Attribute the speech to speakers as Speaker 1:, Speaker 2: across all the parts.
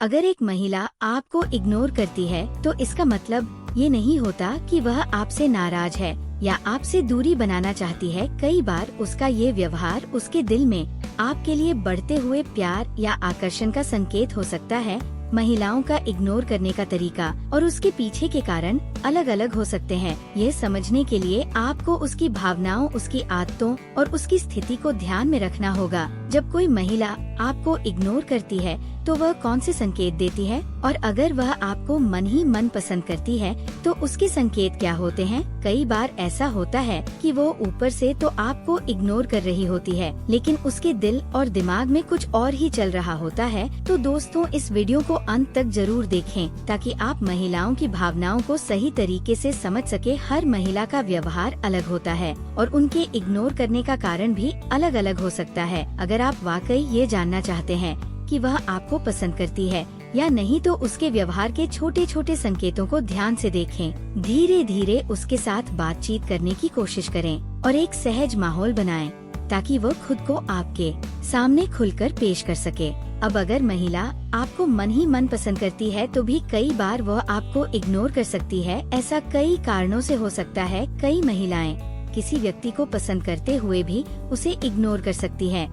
Speaker 1: अगर एक महिला आपको इग्नोर करती है तो इसका मतलब ये नहीं होता कि वह आपसे नाराज है या आपसे दूरी बनाना चाहती है। कई बार उसका ये व्यवहार उसके दिल में आपके लिए बढ़ते हुए प्यार या आकर्षण का संकेत हो सकता है। महिलाओं का इग्नोर करने का तरीका और उसके पीछे के कारण अलग अलग हो सकते हैं। ये समझने के लिए आपको उसकी भावनाओं, उसकी आदतों और उसकी स्थिति को ध्यान में रखना होगा। जब कोई महिला आपको इग्नोर करती है तो वह कौन से संकेत देती है, और अगर वह आपको मन ही मन पसंद करती है तो उसके संकेत क्या होते हैं। कई बार ऐसा होता है कि वो ऊपर से तो आपको इग्नोर कर रही होती है, लेकिन उसके दिल और दिमाग में कुछ और ही चल रहा होता है। तो दोस्तों, इस वीडियो को अंत तक जरूर देखें ताकि आप महिलाओं की भावनाओं को सही तरीके से समझ सके। हर महिला का व्यवहार अलग होता है और उनके इग्नोर करने का कारण भी अलग अलग हो सकता है। अगर आप वाकई ये जानना चाहते हैं कि वह आपको पसंद करती है या नहीं, तो उसके व्यवहार के छोटे छोटे संकेतों को ध्यान से देखें। धीरे धीरे उसके साथ बातचीत करने की कोशिश करें और एक सहज माहौल बनाएं ताकि वो खुद को आपके सामने खुलकर पेश कर सके। अब अगर महिला आपको मन ही मन पसंद करती है तो भी कई बार वह आपको इग्नोर कर सकती है। ऐसा कई कारणों से हो सकता है। कई महिलाएं किसी व्यक्ति को पसंद करते हुए भी उसे इग्नोर कर सकती है,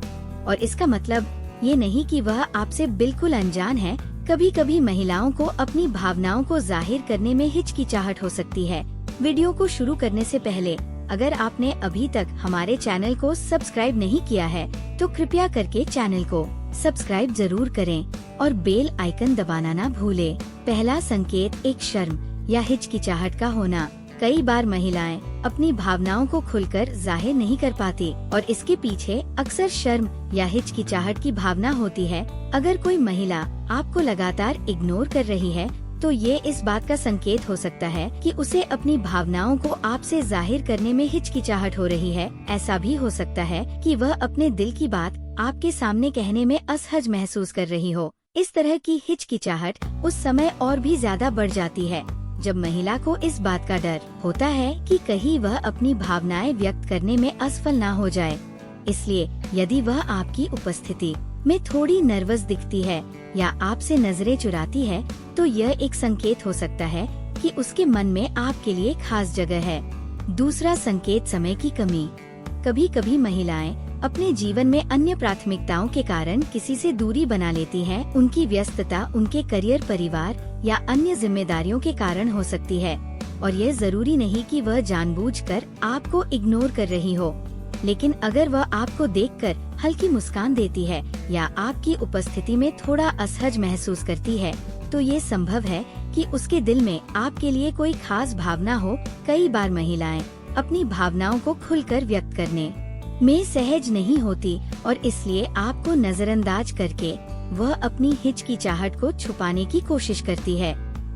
Speaker 1: और इसका मतलब ये नहीं कि वह आपसे बिल्कुल अनजान है। कभी कभी महिलाओं को अपनी भावनाओं को जाहिर करने में हिचकिचाहट हो सकती है। वीडियो को शुरू करने से पहले अगर आपने अभी तक हमारे चैनल को सब्सक्राइब नहीं किया है तो कृपया करके चैनल को सब्सक्राइब जरूर करें और बेल आइकन दबाना ना भूलें। पहला संकेत एक शर्म या हिचकिचाहट का होना। कई बार महिलाएं अपनी भावनाओं को खुलकर जाहिर नहीं कर पाती और इसके पीछे अक्सर शर्म या हिचकिचाहट की भावना होती है। अगर कोई महिला आपको लगातार इग्नोर कर रही है तो ये इस बात का संकेत हो सकता है कि उसे अपनी भावनाओं को आपसे जाहिर करने में हिचकिचाहट हो रही है। ऐसा भी हो सकता है कि वह अपने दिल की बात आपके सामने कहने में असहज महसूस कर रही हो। इस तरह की हिचकिचाहट उस समय और भी ज्यादा बढ़ जाती है जब महिला को इस बात का डर होता है कि कहीं वह अपनी भावनाएं व्यक्त करने में असफल ना हो जाए। इसलिए यदि वह आपकी उपस्थिति में थोड़ी नर्वस दिखती है या आपसे नजरें चुराती है तो यह एक संकेत हो सकता है कि उसके मन में आपके लिए खास जगह है। दूसरा संकेत समय की कमी। कभी कभी महिलाएं अपने जीवन में अन्य प्राथमिकताओं के कारण किसी से दूरी बना लेती हैं। उनकी व्यस्तता उनके करियर, परिवार या अन्य जिम्मेदारियों के कारण हो सकती है, और यह जरूरी नहीं कि वह जानबूझकर आपको इग्नोर कर रही हो। लेकिन अगर वह आपको देखकर हल्की मुस्कान देती है या आपकी उपस्थिति में थोड़ा असहज महसूस करती है तो ये संभव है कि उसके दिल में आपके लिए कोई खास भावना हो। कई बार महिलाएं अपनी भावनाओं को खुलकर व्यक्त करने में सहज नहीं होती और इसलिए आपको नजरअंदाज करके वह अपनी हिचकिचाहट को छुपाने की कोशिश करती है।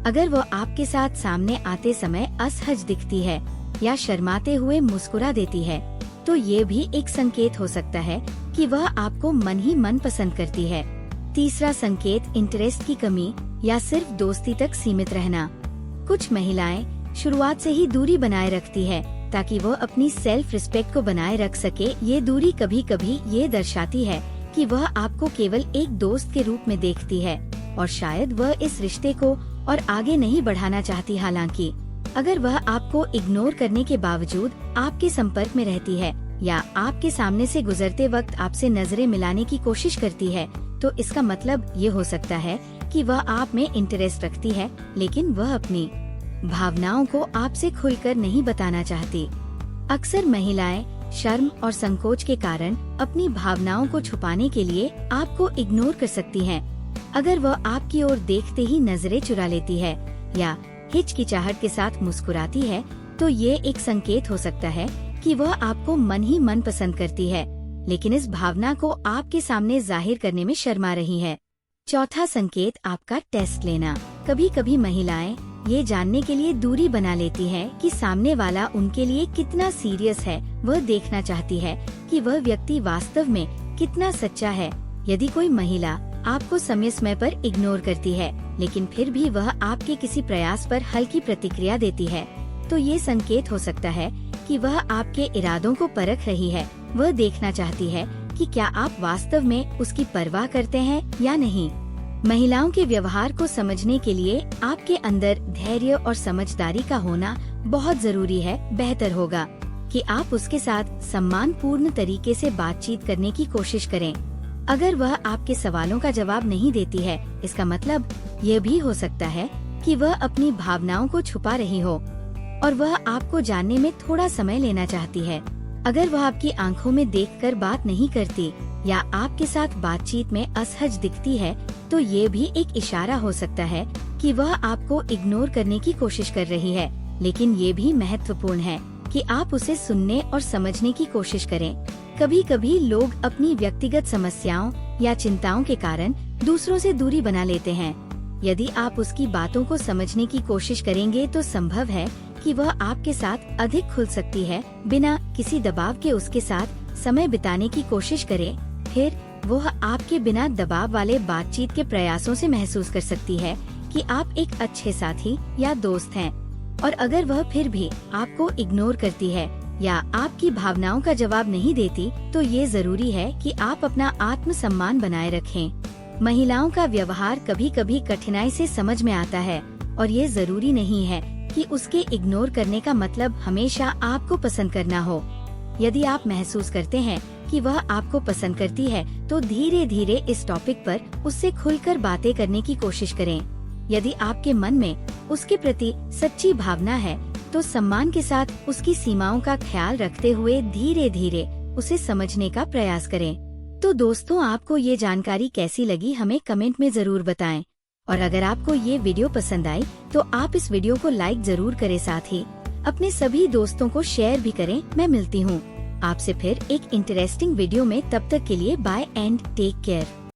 Speaker 1: अगर वह आपके साथ सामने आते समय असहज दिखती है या शर्माते हुए मुस्कुरा देती है तो ये भी एक संकेत हो सकता है कि वह आपको मन ही मन पसंद करती है। तीसरा संकेत इंटरेस्ट की कमी या सिर्फ दोस्ती तक सीमित रहना। कुछ महिलाएं शुरुआत से ही दूरी बनाए रखती है ताकि वो अपनी सेल्फ रिस्पेक्ट को बनाए रख सके। ये दूरी कभी कभी ये दर्शाती है कि वह आपको केवल एक दोस्त के रूप में देखती है और शायद वह इस रिश्ते को और आगे नहीं बढ़ाना चाहती। हालांकि अगर वह आपको इग्नोर करने के बावजूद आपके संपर्क में रहती है या आपके सामने से गुजरते वक्त आपसे नजरें मिलाने की कोशिश करती है तो इसका मतलब ये हो सकता है कि वह आप में इंटरेस्ट रखती है, लेकिन वह अपनी भावनाओं को आपसे खुलकर नहीं बताना चाहती। अक्सर महिलाएं शर्म और संकोच के कारण अपनी भावनाओं को छुपाने के लिए आपको इग्नोर कर सकती हैं। अगर वह आपकी ओर देखते ही नजरें चुरा लेती है या हिचकिचाहट के साथ मुस्कुराती है तो ये एक संकेत हो सकता है कि वह आपको मन ही मन पसंद करती है, लेकिन इस भावना को आपके सामने जाहिर करने में शर्मा रही है। चौथा संकेत आपका टेस्ट लेना। कभी कभी महिलाएं ये जानने के लिए दूरी बना लेती है कि सामने वाला उनके लिए कितना सीरियस है। वह देखना चाहती है कि वह व्यक्ति वास्तव में कितना सच्चा है। यदि कोई महिला आपको समय समय पर इग्नोर करती है लेकिन फिर भी वह आपके किसी प्रयास पर हल्की प्रतिक्रिया देती है तो ये संकेत हो सकता है कि वह आपके इरादों को परख रही है। वह देखना चाहती है कि क्या आप वास्तव में उसकी परवाह करते हैं या नहीं। महिलाओं के व्यवहार को समझने के लिए आपके अंदर धैर्य और समझदारी का होना बहुत जरूरी है। बेहतर होगा कि आप उसके साथ सम्मानपूर्ण तरीके से बातचीत करने की कोशिश करें। अगर वह आपके सवालों का जवाब नहीं देती है, इसका मतलब ये भी हो सकता है कि वह अपनी भावनाओं को छुपा रही हो और वह आपको जानने में थोड़ा समय लेना चाहती है। अगर वह आपकी आंखों में देखकर बात नहीं करती या आपके साथ बातचीत में असहज दिखती है, तो ये भी एक इशारा हो सकता है कि वह आपको इग्नोर करने की कोशिश कर रही है। लेकिन ये भी महत्वपूर्ण है कि आप उसे सुनने और समझने की कोशिश करें। कभी कभी लोग अपनी व्यक्तिगत समस्याओं या चिंताओं के कारण दूसरों से दूरी बना लेते हैं। यदि आप उसकी बातों को समझने की कोशिश करेंगे तो संभव है कि वह आपके साथ अधिक खुल सकती है। बिना किसी दबाव के उसके साथ समय बिताने की कोशिश करें। फिर वह आपके बिना दबाव वाले बातचीत के प्रयासों से महसूस कर सकती है कि आप एक अच्छे साथी या दोस्त हैं। और अगर वह फिर भी आपको इग्नोर करती है या आपकी भावनाओं का जवाब नहीं देती, तो ये जरूरी है कि आप अपना आत्मसम्मान बनाए रखें। महिलाओं का व्यवहार कभी कभी कठिनाई से समझ में आता है और ये जरूरी नहीं है कि उसके इग्नोर करने का मतलब हमेशा आपको पसंद करना हो। यदि आप महसूस करते हैं कि वह आपको पसंद करती है, तो धीरे धीरे इस टॉपिक पर उससे खुलकर बातें करने की कोशिश करें। यदि आपके मन में उसके प्रति सच्ची भावना है, तो सम्मान के साथ उसकी सीमाओं का ख्याल रखते हुए धीरे धीरे उसे समझने का प्रयास करें। तो दोस्तों, आपको ये जानकारी कैसी लगी हमें कमेंट में जरूर बताएं। और अगर आपको ये वीडियो पसंद आई तो आप इस वीडियो को लाइक जरूर करें, साथ ही अपने सभी दोस्तों को शेयर भी करें। मैं मिलती हूँ आपसे फिर एक इंटरेस्टिंग वीडियो में। तब तक के लिए बाय एंड टेक केयर।